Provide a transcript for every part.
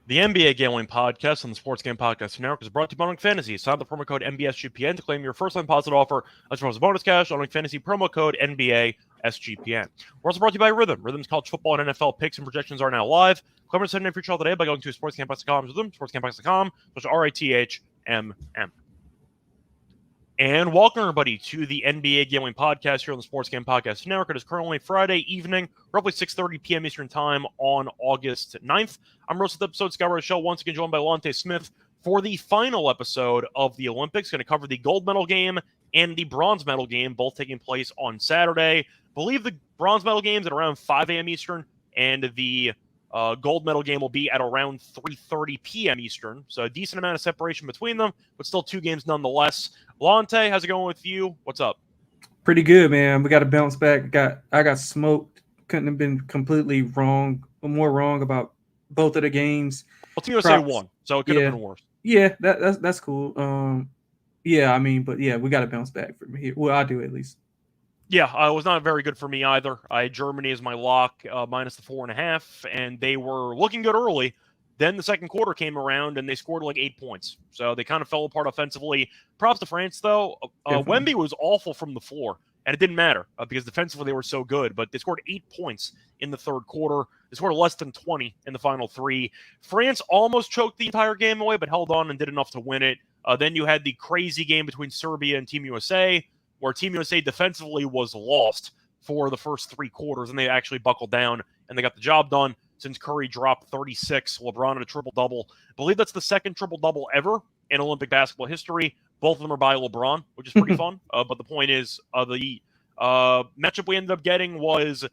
The NBA Gambling Podcast on the Sports Game Podcast Network is brought to you by Munaf Fantasy. Sign up the promo code NBSGPN to claim your first-time deposit offer as well as bonus cash on Munaf Fantasy promo code NBASGPN. We're also brought to you by Rhythm. Rhythm's college football and NFL picks and projections are now live. Claim and send in for your trial today by going to sportscampus.com. Rhythm, sportscampus.com, RITHMM. And welcome, everybody, to the NBA Gambling Podcast here on the Sports Game Podcast Network. It is currently Friday evening, roughly 6:30 p.m. Eastern Time on August 9th. I'm Roast of the Episode, Scott Show, once again joined by Lonte Smith for the final episode of the Olympics. Going to cover the gold medal game and the bronze medal game, both taking place on Saturday. I believe the bronze medal game's at around 5 a.m. Eastern, and the gold medal game will be at around 3:30 p.m. Eastern. So a decent amount of separation between them, but still two games nonetheless. Lonte, how's it going with you? What's up? Pretty good, man. We got to bounce back. I got smoked. Couldn't have been completely wrong, more wrong about both of the games. Well, Team USA won, so it could have been worse. Yeah, that's cool. But we got to bounce back from here. Well, I do at least. Yeah, it was not very good for me either. I had Germany as my lock, minus the 4.5, and they were looking good early. Then the second quarter came around, and they scored like 8 points. So they kind of fell apart offensively. Props to France, though. Wemby was awful from the floor, and it didn't matter because defensively they were so good. But they scored 8 points in the third quarter. They scored less than 20 in the final three. France almost choked the entire game away, but held on and did enough to win it. Then you had the crazy game between Serbia and Team USA, where Team USA defensively was lost for the first three quarters, and they actually buckled down, and they got the job done. Since Curry dropped 36, LeBron had a triple-double. I believe that's the second triple-double ever in Olympic basketball history. Both of them are by LeBron, which is pretty fun. But the point is, the matchup we ended up getting was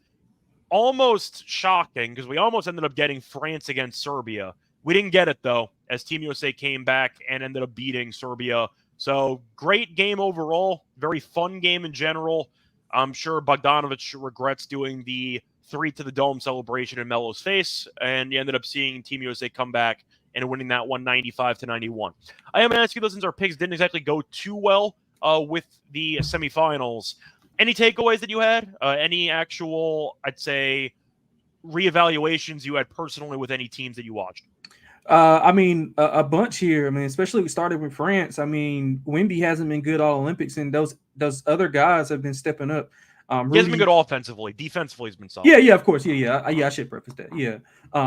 almost shocking because we almost ended up getting France against Serbia. We didn't get it, though, as Team USA came back and ended up beating Serbia. So great game overall. Very fun game in general. I'm sure Bogdanovic regrets doing the 3 to the dome celebration in Melo's face, and you ended up seeing Team USA come back and winning that one 95-91. I am going to ask you this, since our picks didn't exactly go too well with the semifinals. Any takeaways that you had? Any actual, I'd say, reevaluations you had personally with any teams that you watched? A bunch here. Especially we started with France. Wemby hasn't been good all Olympics, and those other guys have been stepping up. He hasn't been good offensively. Defensively, he's been solid. Yeah, of course. I should preface that. Yeah,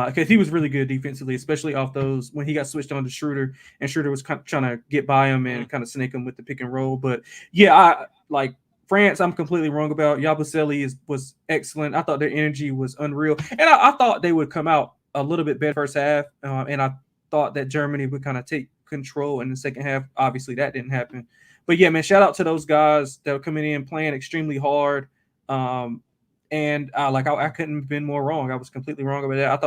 because he was really good defensively, especially off those when he got switched on to Schroeder, and Schroeder was kind of trying to get by him and kind of snake him with the pick and roll. But yeah, I like France. I'm completely wrong about. Yabusele was excellent. I thought their energy was unreal, and I thought they would come out a little bit better first half, and I thought that Germany would kind of take control in the second half. Obviously, that didn't happen. But yeah, man, shout out to those guys that were coming in playing extremely hard. I couldn't have been more wrong. I was completely wrong about that. I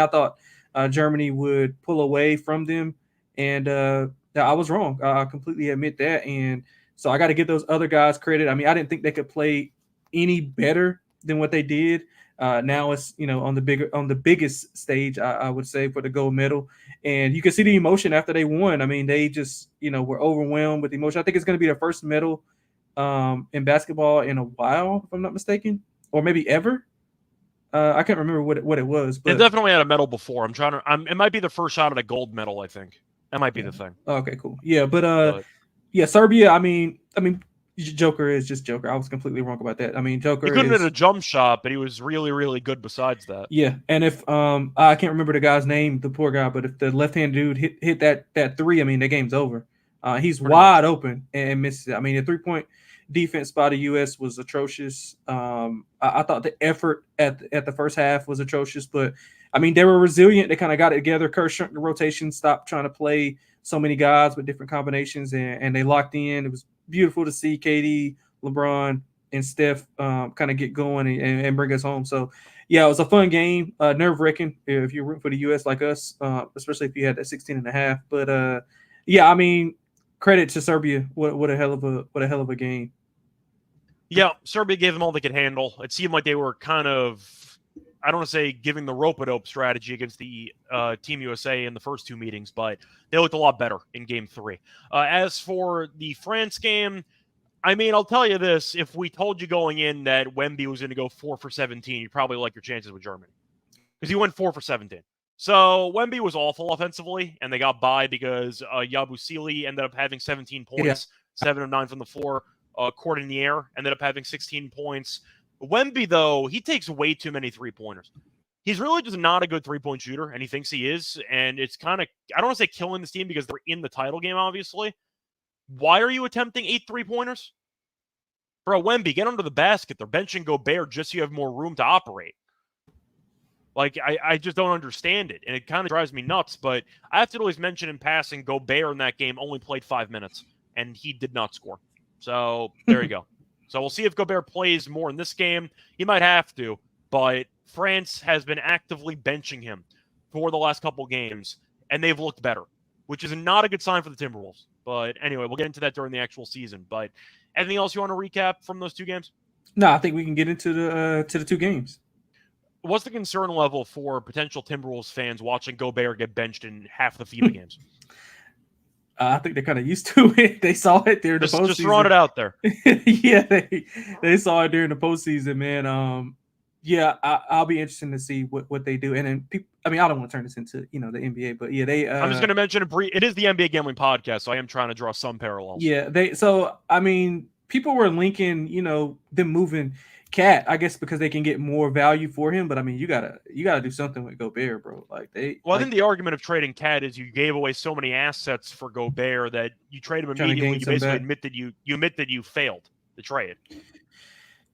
thought Germany would pull away from them, and I was wrong. I completely admit that. And so I got to give those other guys credit. I didn't think they could play any better than what they did. Now it's on the biggest stage, I would say, for the gold medal, and you can see the emotion after they won. They just were overwhelmed with emotion. I think it's going to be their first medal in basketball in a while, if I'm not mistaken, or maybe ever. I can't remember what it was. But they definitely had a medal before. It might be the first shot at a gold medal. I think that might be the thing. Okay, cool. Yeah, but Serbia. Joker is just Joker. I was completely wrong about that. Joker. He couldn't hit a jump shot, but he was really, really good besides that. Yeah, and if I can't remember the guy's name, the poor guy, but if the left-hand dude hit that three, the game's over. He's pretty wide open and misses it. The 3-point defense by the U.S. was atrocious. I thought the effort at the first half was atrocious, but they were resilient. They kind of got it together. Kerr shrunk the rotation, stopped trying to play so many guys with different combinations, and they locked in. It was beautiful to see KD, LeBron, and Steph kind of get going and bring us home. So, yeah, it was a fun game, nerve-wracking if you're rooting for the U.S. like us, especially if you had that 16.5. But, credit to Serbia. What a hell of a game. Yeah, Serbia gave them all they could handle. It seemed like they were kind of, I don't want to say giving the rope-a-dope strategy against the Team USA in the first two meetings, but they looked a lot better in Game 3. As for the France game, I'll tell you this. If we told you going in that Wemby was going to go 4 for 17, you'd probably like your chances with Germany. Because he went 4 for 17. So Wemby was awful offensively, and they got by because Yabusele ended up having 17 points, 7 of 9 from the floor. Cordonier ended up having 16 points. Wemby, though, he takes way too many three-pointers. He's really just not a good three-point shooter, and he thinks he is. And it's kind of, I don't want to say killing this team because they're in the title game, obviously. Why are you attempting 8 three-pointers? Bro, Wemby, get under the basket. They're benching Gobert just so you have more room to operate. Like, I just don't understand it, and it kind of drives me nuts. But I have to always mention in passing, Gobert in that game only played 5 minutes, and he did not score. So there you go. So we'll see if Gobert plays more in this game. He might have to, but France has been actively benching him for the last couple games, and they've looked better, which is not a good sign for the Timberwolves. But anyway, we'll get into that during the actual season. But anything else you want to recap from those 2 games? No, I think we can get into the 2 games. What's the concern level for potential Timberwolves fans watching Gobert get benched in half the FIBA games? I think they're kind of used to it. They saw it during the postseason. Just throwing it out there. Yeah, they saw it during the postseason, man. Yeah, I'll be interested to see what they do. And then people, I mean, I don't want to turn this into the NBA, but yeah, they. I'm just going to mention it is the NBA gambling podcast, so I am trying to draw some parallels. Yeah, So I mean, people were linking, them moving Cat, I guess, because they can get more value for him. But I mean, you gotta do something with Gobert, bro. Like I think the argument of trading Cat is you gave away so many assets for Gobert that you trade him immediately. You basically admit that you failed the trade.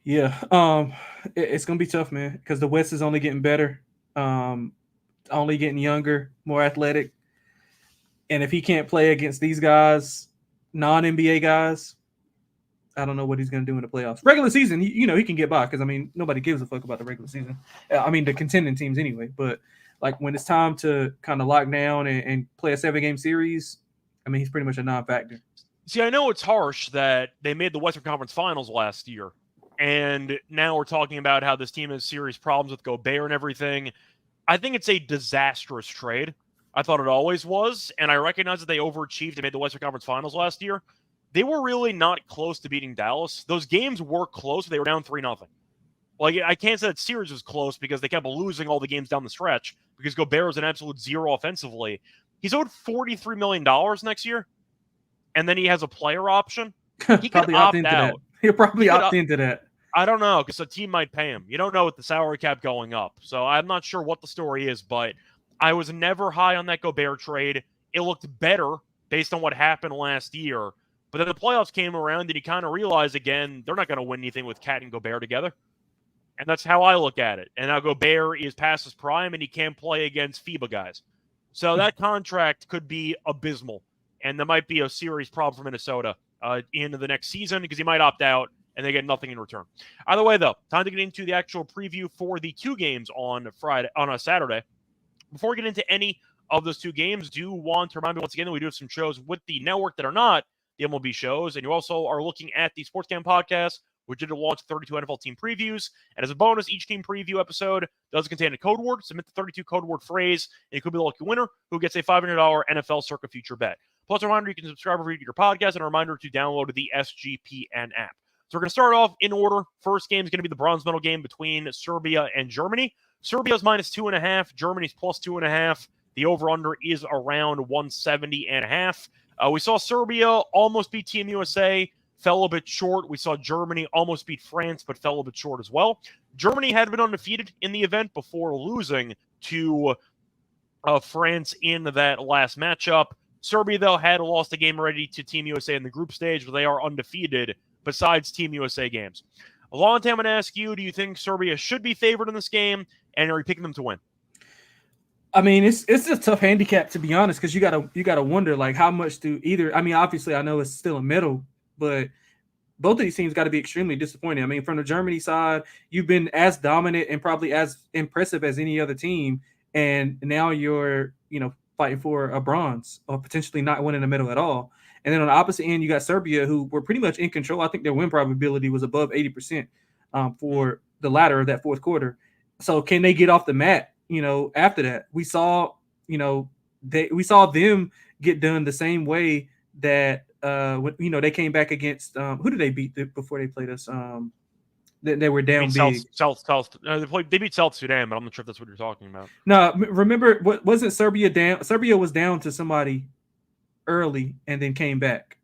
Yeah, it's gonna be tough, man, because the West is only getting better, only getting younger, more athletic, and if he can't play against these guys, non-NBA guys, I don't know what he's going to do in the playoffs. Regular season, he can get by because, I mean, nobody gives a fuck about the regular season. I mean, the contending teams anyway. But, like, when it's time to kind of lock down and play a 7-game series, I mean, he's pretty much a non-factor. See, I know it's harsh that they made the Western Conference Finals last year, and now we're talking about how this team has serious problems with Gobert and everything. I think it's a disastrous trade. I thought it always was, and I recognize that they overachieved and made the Western Conference Finals last year. They were really not close to beating Dallas. Those games were close. They were down 3-0. Like, I can't say that series was close because they kept losing all the games down the stretch because Gobert was an absolute zero offensively. He's owed $43 million next year, and then he has a player option. He could opt out. That. He'll probably opt into that. I don't know, because a team might pay him. You don't know with the salary cap going up. So I'm not sure what the story is, but I was never high on that Gobert trade. It looked better based on what happened last year. But then the playoffs came around, and you kind of realize again, they're not going to win anything with Cat and Gobert together. And that's how I look at it. And now Gobert is past his prime, and he can't play against FIBA guys. So that contract could be abysmal. And there might be a serious problem for Minnesota into the next season because he might opt out, and they get nothing in return. Either way, though, time to get into the actual preview for the 2 games on a Saturday. Before we get into any of those 2 games, do want to remind me once again that we do have some shows with the network that are not the MLB shows, and you also are looking at the Sports Cam podcast, which did launch 32 NFL team previews. And as a bonus, each team preview episode does contain a code word. Submit the 32 code word phrase, and you could be the lucky winner who gets a $500 NFL Circa Future bet. Plus, a reminder, you can subscribe or read your podcast, and a reminder to download the SGPN app. So we're going to start off in order. First game is going to be the bronze medal game between Serbia and Germany. Serbia's -2.5, Germany's +2.5. The over-under is around 170.5. We saw Serbia almost beat Team USA, fell a bit short. We saw Germany almost beat France, but fell a bit short as well. Germany had been undefeated in the event before losing to France in that last matchup. Serbia, though, had lost a game already to Team USA in the group stage, but they are undefeated besides Team USA games. Lonte, I'm going to ask you, do you think Serbia should be favored in this game, and are you picking them to win? I mean, it's a tough handicap, to be honest, because you gotta wonder, like, how much do either. I mean, obviously, I know it's still a medal, but both of these teams got to be extremely disappointing. I mean, from the Germany side, you've been as dominant and probably as impressive as any other team, and now you're fighting for a bronze or potentially not winning a medal at all. And then on the opposite end, you got Serbia, who were pretty much in control. I think their win probability was above 80% for the latter of that fourth quarter. So can they get off the mat? After that, we saw them get done the same way that when they came back against who did they beat before they played us? They were I down mean, big. They beat South Sudan, but I'm not sure if that's what you're talking about. No, remember, wasn't Serbia down? Serbia was down to somebody early and then came back.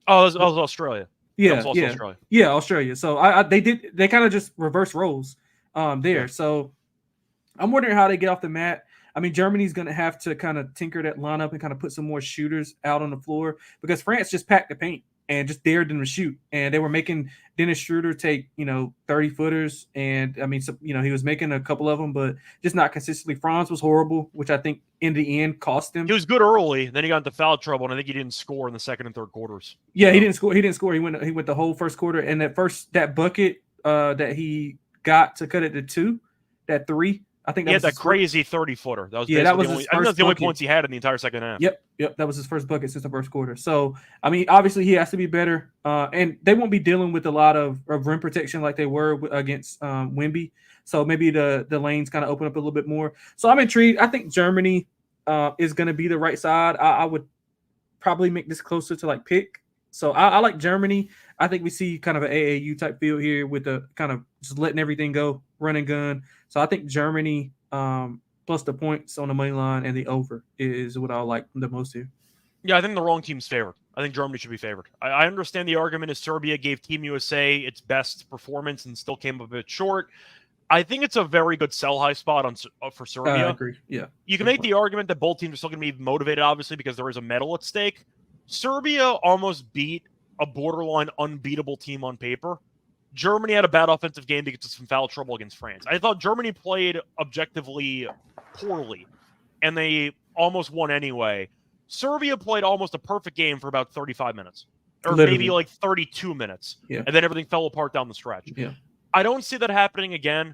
Oh, that was Australia. That was also Australia. Yeah, Australia. So they kind of just reverse roles there. Yeah. So I'm wondering how they get off the mat. I mean, Germany's going to have to kind of tinker that lineup and kind of put some more shooters out on the floor because France just packed the paint and just dared them to shoot. And they were making Dennis Schroeder take, 30-footers. And, I mean, so, he was making a couple of them, but just not consistently. Franz was horrible, which I think in the end cost him. He was good early. Then he got into foul trouble, and I think he didn't score in the second and third quarters. Yeah, he didn't score. He went the whole first quarter. And that bucket that he got to cut it to 2, that 3, I think he had that crazy 30-footer. That was I think that's the only points he had in the entire second half. Yep. That was his first bucket since the first quarter. So, I mean, obviously he has to be better. And they won't be dealing with a lot of rim protection like they were against Wemby. So maybe the lanes kind of open up a little bit more. So I'm intrigued. I think Germany is going to be the right side. I would probably make this closer to like pick. So I like Germany. I think we see kind of an AAU type feel here with the kind of just letting everything go, run and gun. So I think Germany plus the points on the money line and the over is what I like the most here. Yeah, I think the wrong team's favored. I think Germany should be favored. I understand the argument is Serbia gave Team USA its best performance and still came a bit short. I think it's a very good sell-high spot for Serbia. I agree. Yeah. You can make the argument that both teams are still going to be motivated, obviously, because there is a medal at stake. Serbia almost beat a borderline unbeatable team on paper. Germany had a bad offensive game because of some foul trouble against France. I thought Germany played objectively poorly, and they almost won anyway. Serbia played almost a perfect game for about 35 minutes, or maybe like 32 minutes, and then everything fell apart down the stretch. Yeah. I don't see that happening again.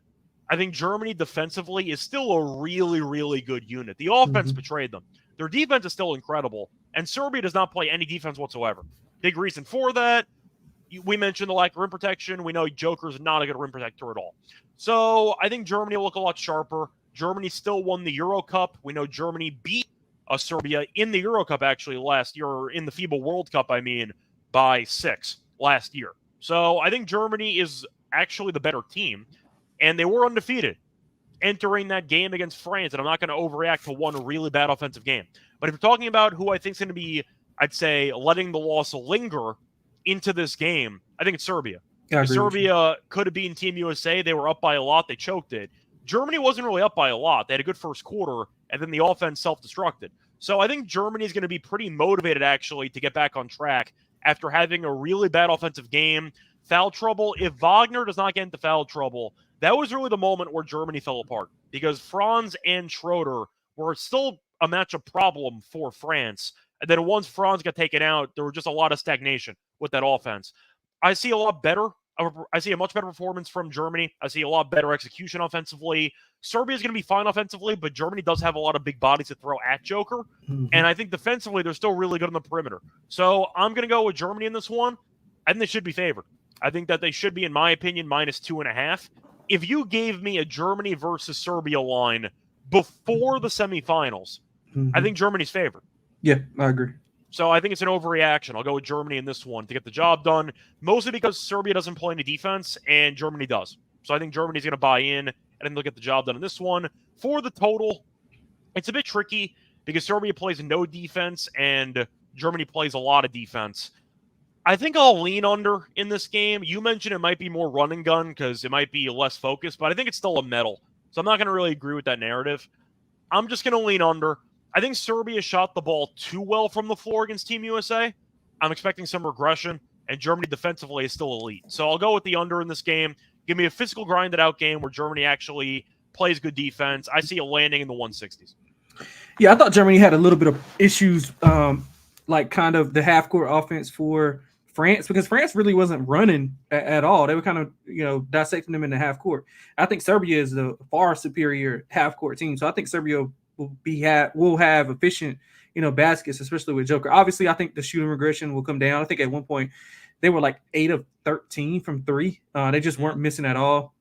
I think Germany defensively is still a really, really good unit. The offense betrayed them. Their defense is still incredible, and Serbia does not play any defense whatsoever. Big reason for that. We mentioned the lack of rim protection. We know Joker's not a good rim protector at all. So I think Germany will look a lot sharper. Germany still won the Euro Cup. We know Germany beat Serbia in the Euro Cup actually last year, or in the FIBA World Cup, by 6 last year. So I think Germany is actually the better team, and they were undefeated entering that game against France, and I'm not going to overreact to one really bad offensive game. But if you're talking about who I think is going to be, I'd say, letting the loss linger into this game, I think it's Serbia. Serbia could have beaten Team USA. They were up by a lot. They choked it. Germany wasn't really up by a lot. They had a good first quarter, and then the offense self-destructed. So I think Germany is going to be pretty motivated, actually, to get back on track after having a really bad offensive game. Foul trouble. If Wagner does not get into foul trouble, that was really the moment where Germany fell apart, because Franz and Schroeder were still a matchup problem for France. And then once Franz got taken out, there was just a lot of stagnation with that offense. I see a much better performance from Germany. I see a lot better execution offensively. Serbia is going to be fine offensively, but Germany does have a lot of big bodies to throw at Joker. And I think defensively, they're still really good on the perimeter. So I'm going to go with Germany in this one. I think they should be favored. I think that they should be, in my opinion, -2.5. If you gave me a Germany versus Serbia line before the semifinals, I think Germany's favored. Yeah, I agree. So I think it's an overreaction. I'll go with Germany in this one to get the job done, mostly because Serbia doesn't play any defense and Germany does. So I think Germany's going to buy in and they'll get the job done in this one. For the total, it's a bit tricky because Serbia plays no defense and Germany plays a lot of defense. I think I'll lean under in this game. You mentioned it might be more run and gun because it might be less focused, but I think it's still a medal. So I'm not going to really agree with that narrative. I'm just going to lean under. I think Serbia shot the ball too well from the floor against Team USA. I'm expecting some regression, and Germany defensively is still elite. So I'll go with the under in this game. Give me a physical, grinded-out game where Germany actually plays good defense. I see it landing in the 160s. Yeah, I thought Germany had a little bit of issues, like kind of the half-court offense for France, because France really wasn't running at all. They were kind of, dissecting them in the half-court. I think Serbia is the far superior half-court team, so I think Serbia will have efficient, baskets, especially with Joker. Obviously, I think the shooting regression will come down. I think at one point they were like 8 of 13 from 3. They just weren't missing at all.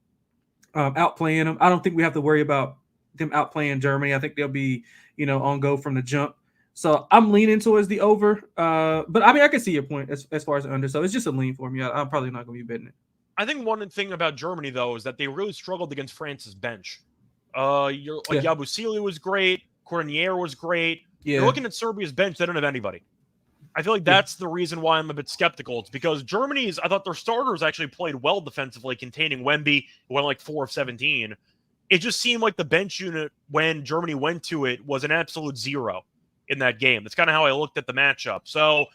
Outplaying them. I don't think we have to worry about them outplaying Germany. I think they'll be, on go from the jump. So I'm leaning towards the over. But I mean, I can see your point as far as the under. So it's just a lean for me. I'm probably not going to be betting it. I think one thing about Germany, though, is that they really struggled against France's bench. Yabusele was great. Cornier was great. You're looking at Serbia's bench, they don't have anybody. I feel like that's the reason why I'm a bit skeptical. It's because I thought their starters actually played well defensively, containing Wemby, who went like 4 of 17. It just seemed like the bench unit, when Germany went to it, was an absolute zero in that game. That's kind of how I looked at the matchup. So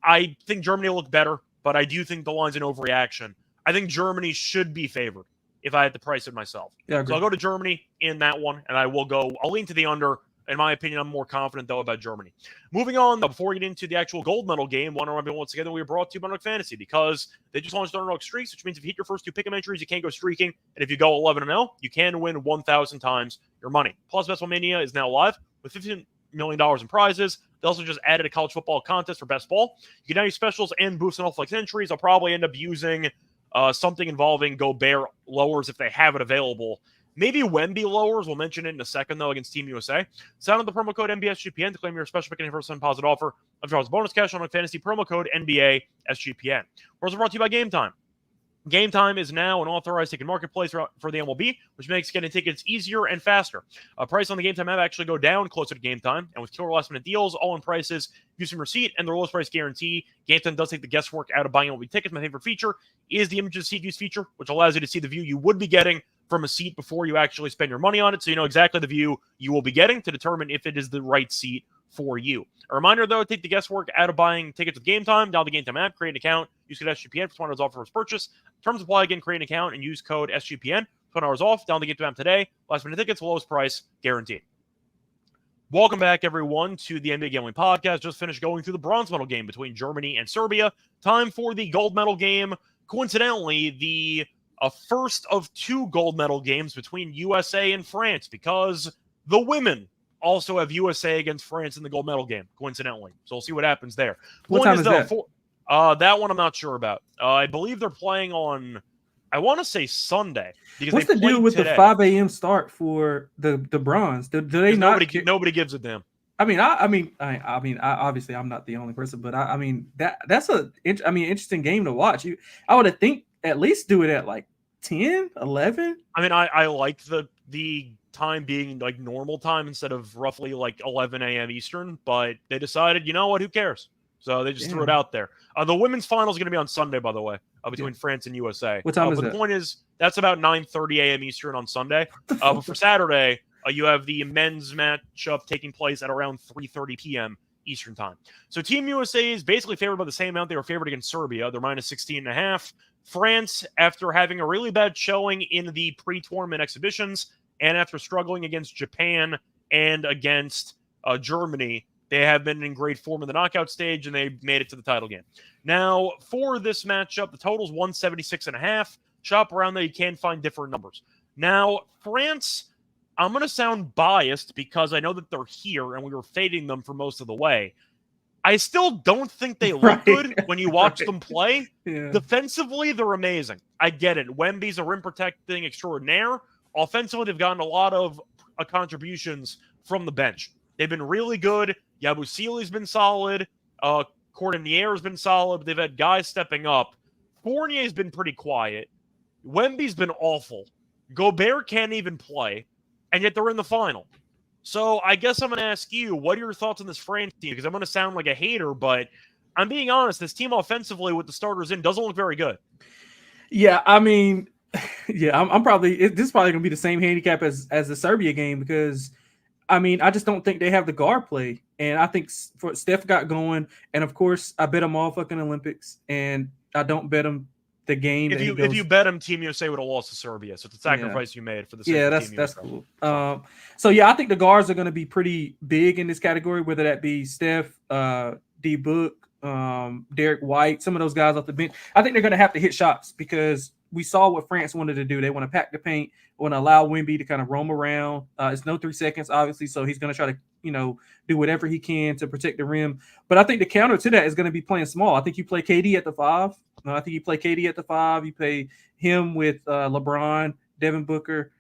I think Germany will look better, but I do think the line's an overreaction. I think Germany should be favored if I had to price it myself. Yeah, so I'll go to Germany in that one, and I'll lean to the under. In my opinion, I'm more confident, though, about Germany. Moving on, though, before we get into the actual gold medal game, want to remind once again that we were brought to you by Underdog Fantasy, because they just launched Underdog Streaks, which means if you hit your first 2 pick'em entries, you can't go streaking. And if you go 11-0, you can win 1,000 times your money. Plus, WrestleMania is now live with $15 million in prizes. They also just added a college football contest for best ball. You can now use specials and boosts and all-flex entries. I'll probably end up using something involving Gobert lowers if they have it available. Maybe Wemby lowers. We'll mention it in a second, though, against Team USA. Sign up the promo code NBSGPN to claim your special pick and first time positive offer of $1 bonus cash on fantasy promo code NBASGPN. We're also brought to you by Game Time. Game Time is now an authorized ticket marketplace for the MLB, which makes getting tickets easier and faster. Price on the Game Time app actually go down closer to Game Time, and with killer last-minute deals, all-in prices, use some receipt, and the lowest price guarantee, Game Time does take the guesswork out of buying MLB tickets. My favorite feature is the images seat views feature, which allows you to see the view you would be getting from a seat before you actually spend your money on it, so you know exactly the view you will be getting to determine if it is the right seat for you. A reminder, though, take the guesswork out of buying tickets with Game Time. Download the Game Time app, create an account, use code SGPN for $20 off first purchase. Terms apply. Again, create an account and use code SGPN. $20 off. Download the Game Time app today. Last minute tickets, lowest price guaranteed. Welcome back, everyone, to the NBA Gambling Podcast. Just finished going through the bronze medal game between Germany and Serbia. Time for the gold medal game. Coincidentally, the first of 2 gold medal games between USA and France, because the women also have USA against France in the gold medal game, coincidentally. So we'll see what happens there. What time is that? That one I'm not sure about. I believe they're playing on, I want to say Sunday. What's the deal with the 5 a.m. start for the bronze? Do they not? Nobody gives a damn. I mean, obviously I'm not the only person, but that's interesting game to watch. I would have think at least do it at like 10, 11. I mean, I like the time being like normal time instead of roughly like 11 a.m. Eastern, but they decided, you know what, who cares? So they just threw it out there. The women's final is going to be on Sunday, by the way, between France and USA. What time is that? The point is, that's about 9:30 a.m. Eastern on Sunday. But for Saturday, you have the men's matchup taking place at around 3:30 p.m. Eastern time. So Team USA is basically favored by the same amount they were favored against Serbia. They're minus 16.5. France, after having a really bad showing in the pre-tournament exhibitions, and after struggling against Japan and against Germany, they have been in great form in the knockout stage, and they made it to the title game. Now, for this matchup, the total's 176.5. Shop around there, you can find different numbers. Now, France, I'm going to sound biased because I know that they're here, and we were fading them for most of the way. I still don't think they look good when you watch them play. Yeah. Defensively, they're amazing. I get it. Wemby's a rim protecting extraordinaire. Offensively, they've gotten a lot of contributions from the bench. They've been really good. Yabusele's been solid. Cornier's been solid. They've had guys stepping up. Fournier's been pretty quiet. Wemby's been awful. Gobert can't even play, and yet they're in the final. So I guess I'm going to ask you, what are your thoughts on this France team? Because I'm going to sound like a hater, but I'm being honest. This team offensively with the starters in doesn't look very good. Yeah, I mean, I'm probably – this is probably going to be the same handicap as the Serbia game because, I mean, I just don't think they have the guard play. And I think Steph got going. And, of course, I bet them all fucking Olympics. And I don't bet them the game. If you bet them, Team USA would have lost to Serbia. So it's a sacrifice you made for the sake of Team that's USA. Cool. So, I think the guards are going to be pretty big in this category, whether that be Steph, D-Book, Derek White, some of those guys off the bench. I think they're going to have to hit shots because we saw what France wanted to do. They want to pack the paint, want to allow Wemby to kind of roam around. It's no 3 seconds, obviously, so he's going to try to, do whatever he can to protect the rim. But I think the counter to that is going to be playing small. I think you play KD at the 5. I think you play KD at the 5. You play him with LeBron, Devin Booker,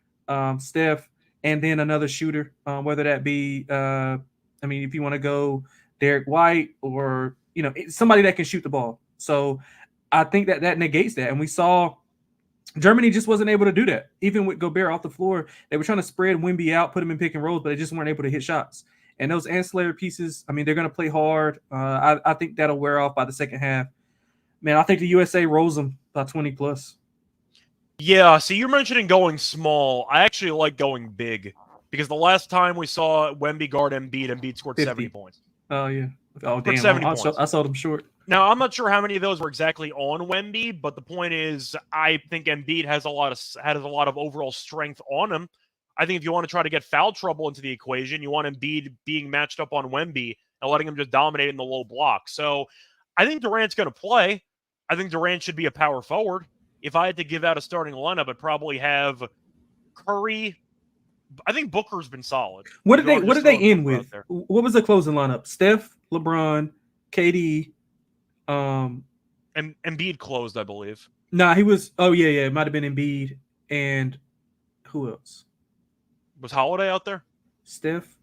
Steph, and then another shooter, whether that be, if you want to go Derek White or, somebody that can shoot the ball. So I think that negates that. And we saw Germany just wasn't able to do that. Even with Gobert off the floor, they were trying to spread Wemby out, put him in pick and rolls, but they just weren't able to hit shots. And those ancillary pieces, I mean, they're going to play hard. I think that'll wear off by the second half. Man, I think the USA rolls them by 20 plus. Yeah, so you're mentioning going small. I actually like going big because the last time we saw Wemby guard Embiid scored 50. 70 points. Oh, yeah. Oh, damn. 70 I points. saw them short. Now, I'm not sure how many of those were exactly on Wemby, but the point is I think Embiid has a lot of overall strength on him. I think if you want to try to get foul trouble into the equation, you want Embiid being matched up on Wemby and letting him just dominate in the low block. So I think Durant's going to play. I think Durant should be a power forward. If I had to give out a starting lineup, I'd probably have Curry. I think Booker's been solid. What did they end with? What was the closing lineup? Steph, LeBron, KD, and Embiid closed, I believe. Nah, he was. Oh yeah. It might have been Embiid and who else? Was Holiday out there? Steph,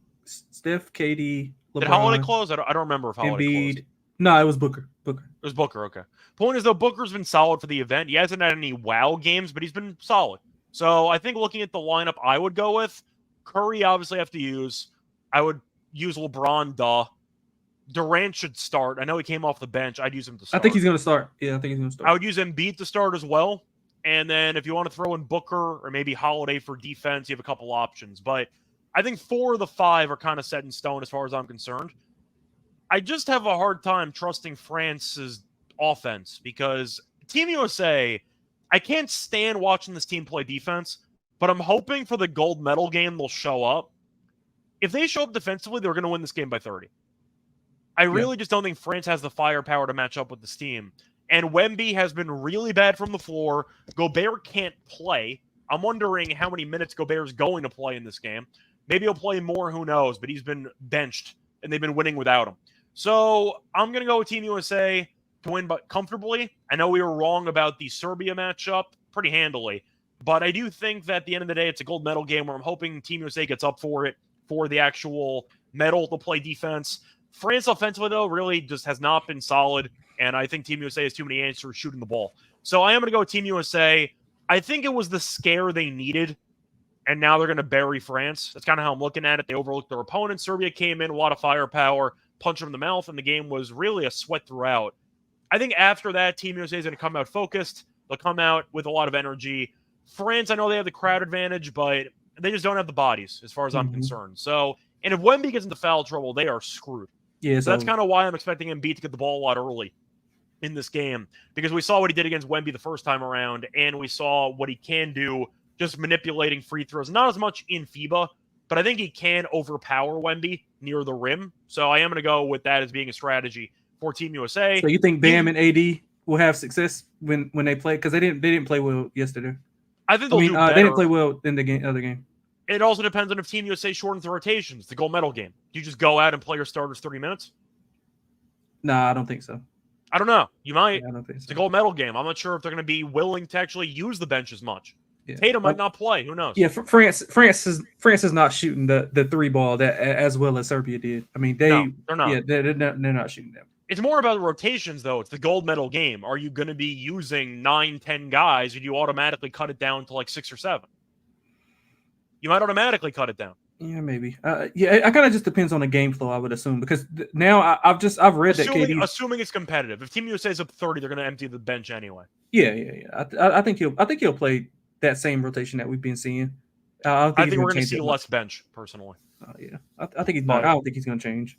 KD, LeBron. Did Holiday close? I don't remember if Holiday Embiid. closed. No, it was Booker. It was Booker, okay. Point is, though, Booker's been solid for the event. He hasn't had any wow games, but he's been solid. So I think looking at the lineup, I would go with Curry, obviously have to use. I would use LeBron, Durant should start. I know he came off the bench. I'd use him to start. I think he's going to start. Yeah, I think he's going to start. I would use Embiid to start as well. And then if you want to throw in Booker or maybe Holiday for defense, you have a couple options. But I think 4 of the 5 are kind of set in stone as far as I'm concerned. I just have a hard time trusting France's offense because Team USA, I can't stand watching this team play defense, but I'm hoping for the gold medal game they'll show up. If they show up defensively, they're going to win this game by 30. I really just don't think France has the firepower to match up with this team. And Wemby has been really bad from the floor. Gobert can't play. I'm wondering how many minutes Gobert is going to play in this game. Maybe he'll play more, who knows, but he's been benched, and they've been winning without him. So I'm going to go with Team USA to win but comfortably. I know we were wrong about the Serbia matchup pretty handily, but I do think that at the end of the day, it's a gold medal game where I'm hoping Team USA gets up for it, for the actual medal to play defense. France offensively, though, really just has not been solid, and I think Team USA has too many answers shooting the ball. So I am going to go with Team USA. I think it was the scare they needed, and now they're going to bury France. That's kind of how I'm looking at it. They overlooked their opponent. Serbia came in, a lot of firepower, punched them in the mouth, and the game was really a sweat throughout. I think after that, Team USA is going to come out focused. They'll come out with a lot of energy. France, I know they have the crowd advantage, but they just don't have the bodies as far as I'm concerned. So, and if Wemby gets into foul trouble, they are screwed. Yeah, so that's kind of why I'm expecting Embiid to get the ball a lot early in this game, because we saw what he did against Wemby the first time around, and we saw what he can do just manipulating free throws. Not as much in FIBA, but I think he can overpower Wemby near the rim. So I am going to go with that as being a strategy for Team USA. So you think Bam and AD will have success when they play? Because they didn't play well yesterday. I think they'll do better. They didn't play well in the other game. It also depends on if Team USA shortens the rotations, the gold medal game. Do you just go out and play your starters 30 minutes? Nah, I don't think so. I don't know. You might. Yeah, I don't think so. It's a gold medal game. I'm not sure if they're going to be willing to actually use the bench as much. Yeah. Tatum might not play. Who knows? Yeah, France is not shooting the 3 ball that as well as Serbia did. I mean, they're not. Yeah, they're not shooting them. It's more about the rotations, though. It's the gold medal game. Are you going to be using 9, 10 guys, or do you automatically cut it down to like 6 or 7? You might automatically cut it down. Yeah, maybe. It kind of just depends on the game flow, I would assume, because now I've read that KD, assuming it's competitive. If Team USA is up 30, they're going to empty the bench anyway. Yeah. I think he'll play that same rotation that we've been seeing. I think we're going to see less bench, personally. Yeah, I think he's not. I don't think he's going to change.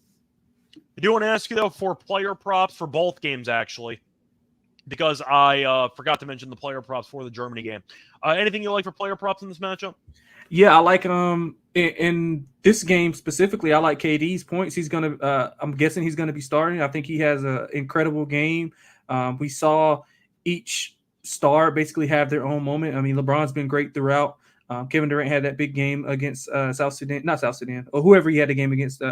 I do want to ask you, though, for player props for both games, actually, because I forgot to mention the player props for the Germany game. Anything you like for player props in this matchup? Yeah, I like in this game specifically, I like KD's points. He's gonna I'm guessing he's gonna be starting. I think he has an incredible game. We saw each star basically have their own moment. I mean, LeBron's been great throughout. Kevin Durant had that big game against South Sudan, or whoever he had the game against.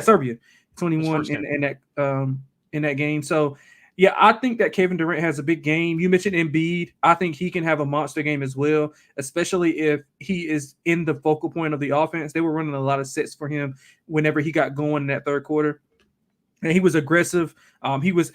Serbia, 21 in that game. So yeah, I think that Kevin Durant has a big game. You mentioned Embiid. I think he can have a monster game as well, especially if he is in the focal point of the offense. They were running a lot of sets for him whenever he got going in that third quarter. And he was aggressive. He was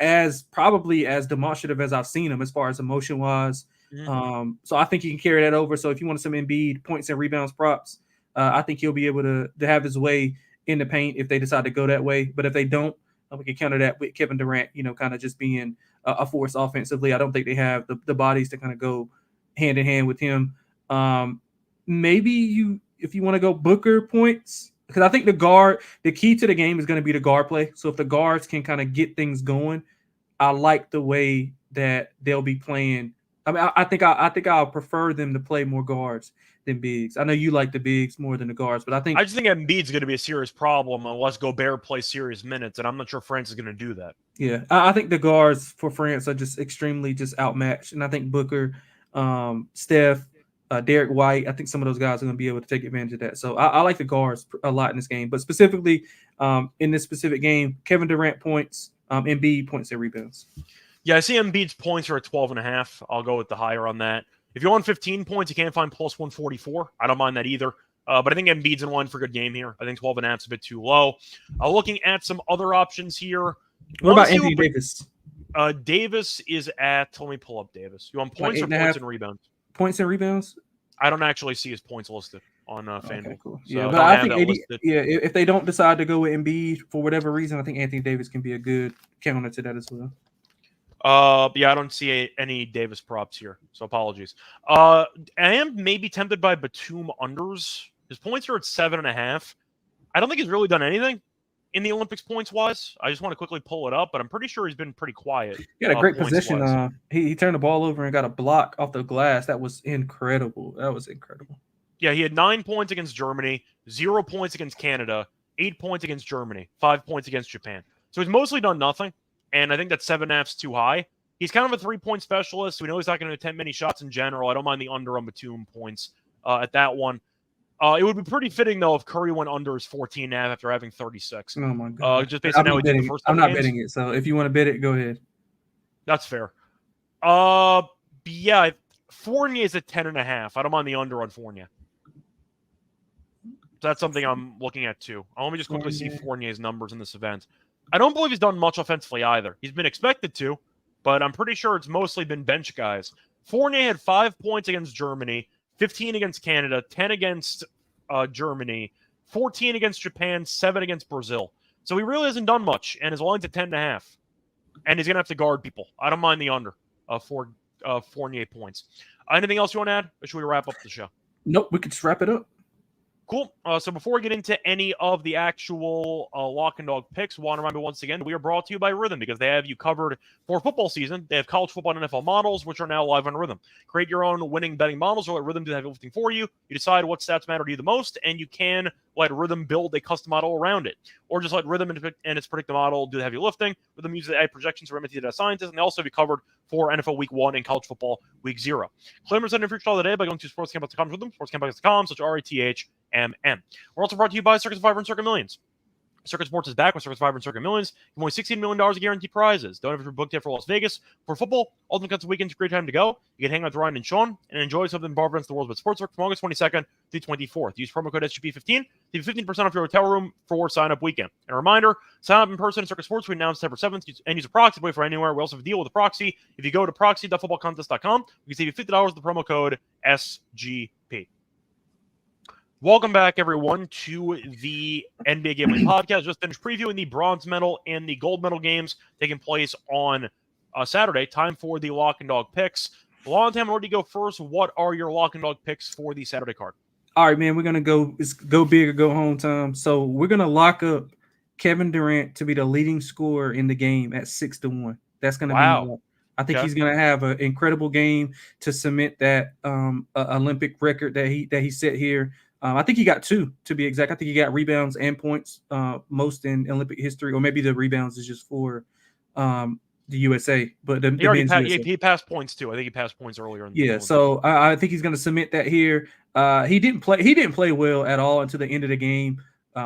probably as demonstrative as I've seen him as far as emotion-wise. So I think he can carry that over. So if you want some Embiid points and rebounds props, I think he'll be able to have his way in the paint if they decide to go that way. But if they don't, we can counter that with Kevin Durant, kind of just being a force offensively. I don't think they have the bodies to kind of go hand in hand with him. Maybe if you want to go Booker points, because I think the key to the game is going to be the guard play. So if the guards can kind of get things going, I like the way that they'll be playing. I mean, I think I'll prefer them to play more guards than bigs. I know you like the bigs more than the guards, but I just think Embiid's going to be a serious problem unless Gobert plays serious minutes, and I'm not sure France is going to do that. Yeah, I think the guards for France are just extremely just outmatched, and I think Booker, Steph, Derek White, I think some of those guys are going to be able to take advantage of that. So I like the guards a lot in this game, but specifically in this specific game, Kevin Durant points, Embiid points and rebounds. Yeah, I see Embiid's points are at 12.5. I'll go with the higher on that. If you want 15 points, you can't find plus 144. I don't mind that either. But I think Embiid's in line for a good game here. I think 12.5 is a bit too low. Looking at some other options here. What about Anthony Davis? Davis is at, let me pull up Davis. You want points or points and rebounds? Points and rebounds? I don't actually see his points listed on FanDuel. Okay, cool. So yeah, but I think if they don't decide to go with Embiid for whatever reason, I think Anthony Davis can be a good counter to that as well. Yeah, I don't see any Davis props here, so apologies. I am maybe tempted by Batum unders. His points are at 7.5. I don't think he's really done anything in the Olympics points-wise. I just want to quickly pull it up, but I'm pretty sure he's been pretty quiet. He had a great position. He turned the ball over and got a block off the glass. That was incredible. Yeah, he had 9 points against Germany, 0 points against Canada, 8 points against Germany, 5 points against Japan. So he's mostly done nothing. And I think that 7.5's too high. He's kind of a 3-point specialist. We know he's not going to attempt many shots in general. I don't mind the under on Batum points at that one. It would be pretty fitting, though, if Curry went under his 14.5 after having 36. Oh, my God. Just based on how he did the first I'm not betting it. So if you want to bet it, go ahead. That's fair. Yeah, Fournier's at 10.5. I don't mind the under on Fournier. So that's something I'm looking at, too. Let me just quickly see Fournier's numbers in this event. I don't believe he's done much offensively either. He's been expected to, but I'm pretty sure it's mostly been bench guys. Fournier had 5 points against Germany, 15 against Canada, 10 against Germany, 14 against Japan, 7 against Brazil. So he really hasn't done much, and his line's at 10.5. And he's going to have to guard people. I don't mind the under for Fournier points. Anything else you want to add, or should we wrap up the show? Nope, we could just wrap it up. Cool. So before we get into any of the actual lock and dog picks, want to remind you once again, we are brought to you by Rhythm because they have you covered for football season. They have college football and NFL models, which are now live on Rhythm. Create your own winning betting models or let Rhythm do the heavy lifting for you. You decide what stats matter to you the most, and you can let Rhythm build a custom model around it. Or just let Rhythm and its predictive model do the heavy lifting. Rhythm uses AI projections for MIT data scientists, and they also have you covered for NFL Week 1 and college football Week 0. Claim your free trial today by going to sportscampus.com with them, sportscampus.com, RATHMM. We're also brought to you by Circus Survivor and Circuit Millions. Circuit Sports is back with Circuit Survivor and Circuit Millions. You've won $16 million of guaranteed prizes. Don't have to book yet for Las Vegas. For football, Ultimate Cuts weekend's a great time to go. You can hang out with Ryan and Sean and enjoy something bar events the world's best sports from August 22nd through 24th. Use promo code SGP15 to get 15% off your hotel room for sign-up weekend. And a reminder, sign up in person at Circuit Sports. We announced September 7th and use a proxy to play for anywhere. We also have a deal with a proxy. If you go to proxy.footballcontest.com, we can save you $50 with the promo code SGP. Welcome back, everyone, to the NBA Gambling Podcast. Just finished previewing the bronze medal and the gold medal games taking place on Saturday. Time for the lock and dog picks. Lonte, I'm ready to go first. What are your lock and dog picks for the Saturday card? All right, man, we're going to go big or go home time. So we're going to lock up Kevin Durant to be the leading scorer in the game at 6-1. That's going to be I think he's going to have an incredible game to cement that Olympic record that he set here. I think he got 2, to be exact. I think he got rebounds and points, most in Olympic history, or maybe the rebounds is just for the USA. But he passed points too. I think he passed points earlier. So I think he's going to cement that here. He didn't play well at all until the end of the game.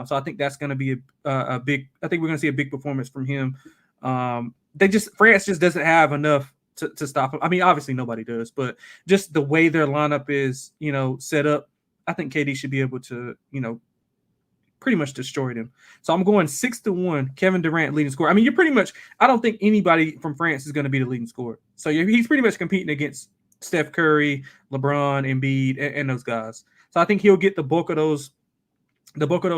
So I think that's going to be a big. I think we're going to see a big performance from him. France just doesn't have enough to stop him. I mean, obviously nobody does, but just the way their lineup is, set up. I think KD should be able to, pretty much destroy them. So I'm going 6-1, Kevin Durant leading scorer. I mean, I don't think anybody from France is going to be the leading scorer. So he's pretty much competing against Steph Curry, LeBron, Embiid, and those guys. So I think he'll get the bulk of those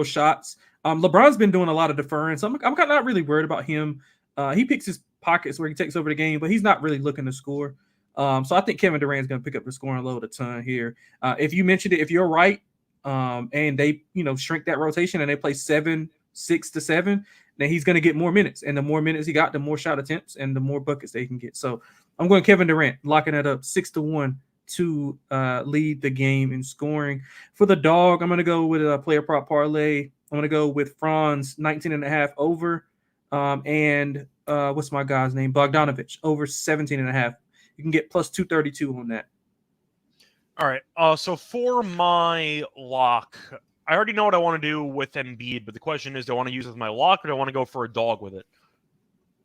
shots. LeBron's been doing a lot of deferring, so I'm kind of not really worried about him. He picks his pockets where he takes over the game, but he's not really looking to score. So I think Kevin Durant's going to pick up the scoring load a ton here. If you mentioned it, if you're right, and they shrink that rotation and they play 6 to 7, then he's going to get more minutes. And the more minutes he got, the more shot attempts and the more buckets they can get. So I'm going Kevin Durant, locking it up 6-1 to lead the game in scoring. For the dog, I'm going to go with a player prop parlay. I'm going to go with Franz 19.5 over. And what's my guy's name? Bogdanovich over 17.5. You can get plus 232 on that. All right. So for my lock, I already know what I want to do with Embiid, but the question is, do I want to use it as my lock or do I want to go for a dog with it?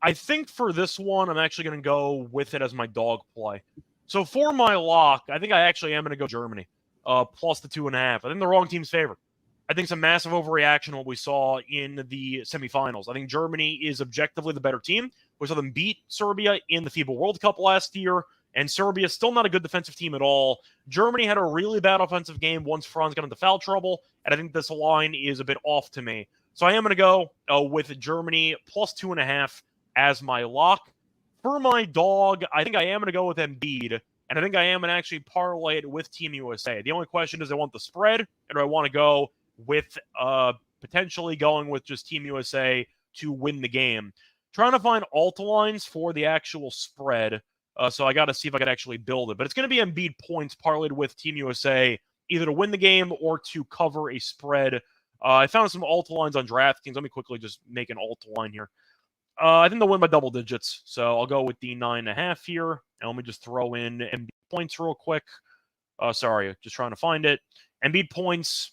I think for this one, I'm actually going to go with it as my dog play. So for my lock, I think I actually am going to go Germany, plus the 2.5. I think the wrong team's favorite. I think it's a massive overreaction what we saw in the semifinals. I think Germany is objectively the better team. We saw them beat Serbia in the FIBA World Cup last year, and Serbia is still not a good defensive team at all. Germany had a really bad offensive game once Franz got into foul trouble, and I think this line is a bit off to me. So I am going to go with Germany plus 2.5 as my lock. For my dog, I think I am going to go with Embiid, and I think I am going to actually parlay it with Team USA. The only question is, I want the spread, or do I want to go with potentially going with just Team USA to win the game? Trying to find alt lines for the actual spread, so I got to see if I could actually build it. But it's going to be Embiid points parlayed with Team USA, either to win the game or to cover a spread. I found some alt lines on DraftKings. Let me quickly just make an alt line here. I think they'll win by double digits, so I'll go with the 9.5 here. And let me just throw in Embiid points real quick. Sorry, just trying to find it. Embiid points.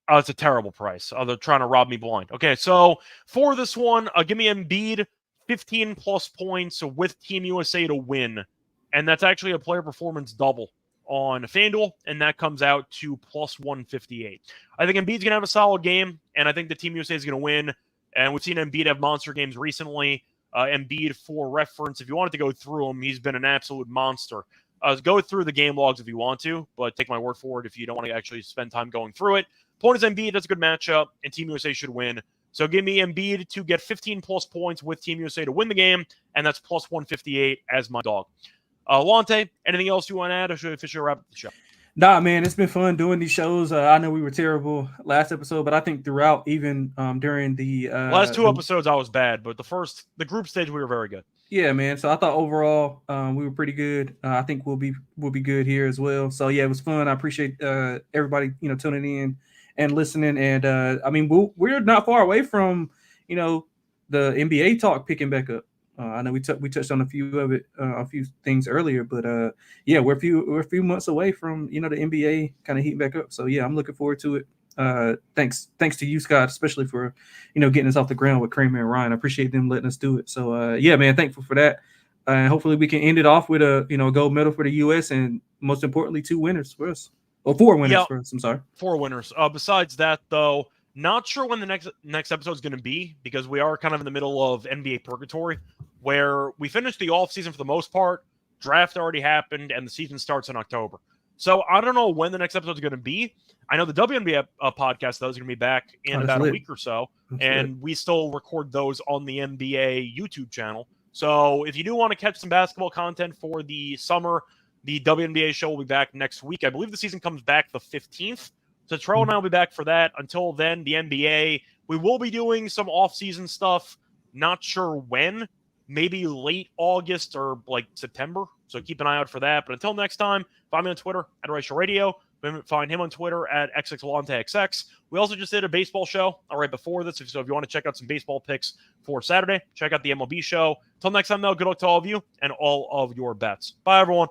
Oh, it's a terrible price. They're trying to rob me blind. Okay, so for this one, give me Embiid 15-plus points with Team USA to win. And that's actually a player performance double on FanDuel, and that comes out to plus 158. I think Embiid's going to have a solid game, and I think the Team USA is going to win. And we've seen Embiid have monster games recently. Embiid, for reference, if you wanted to go through him, he's been an absolute monster. Go through the game logs if you want to, but take my word for it if you don't want to actually spend time going through it. Point is Embiid, that's a good matchup, and Team USA should win. So give me Embiid to get 15-plus points with Team USA to win the game, and that's plus 158 as my dog. Lonte, anything else you want to add, or should we officially wrap up the show? Nah, man, it's been fun doing these shows. I know we were terrible last episode, but I think throughout, even during the last two episodes, I was bad, but the group stage, we were very good. Yeah, man. So I thought overall we were pretty good. I think we'll be good here as well. So yeah, it was fun. I appreciate everybody tuning in and listening. And I mean, we're not far away from the NBA talk picking back up. I know we touched on a few things earlier, but yeah, we're a few months away from the NBA kind of heating back up. So yeah, I'm looking forward to it. Thanks to you, Scott, especially for getting us off the ground with Kramer and Ryan. I appreciate them letting us do it. So yeah, man, thankful for that. And hopefully we can end it off with a gold medal for the U.S. and most importantly 2 winners for us, or 4 winners for us. I'm sorry, 4 winners. Besides that, though, not sure when the next episode is going to be, because we are kind of in the middle of NBA purgatory, where we finished the off season for the most part. Draft already happened, and the season starts in October. So I don't know when the next episode is going to be. I know the WNBA podcast, though, is going to be back in about a week or so. And we still record those on the NBA YouTube channel. So if you do want to catch some basketball content for the summer, the WNBA show will be back next week. I believe the season comes back the 15th. So Terrell and I will be back for that. Until then, the NBA, we will be doing some off-season stuff. Not sure when. Maybe late August or like September. So keep an eye out for that. But until next time, find me on Twitter at Reichel Radio. Find him on Twitter at XXLonteXX. We also just did a baseball show right before this. So if you want to check out some baseball picks for Saturday, check out the MLB show. Until next time, though, good luck to all of you and all of your bets. Bye, everyone.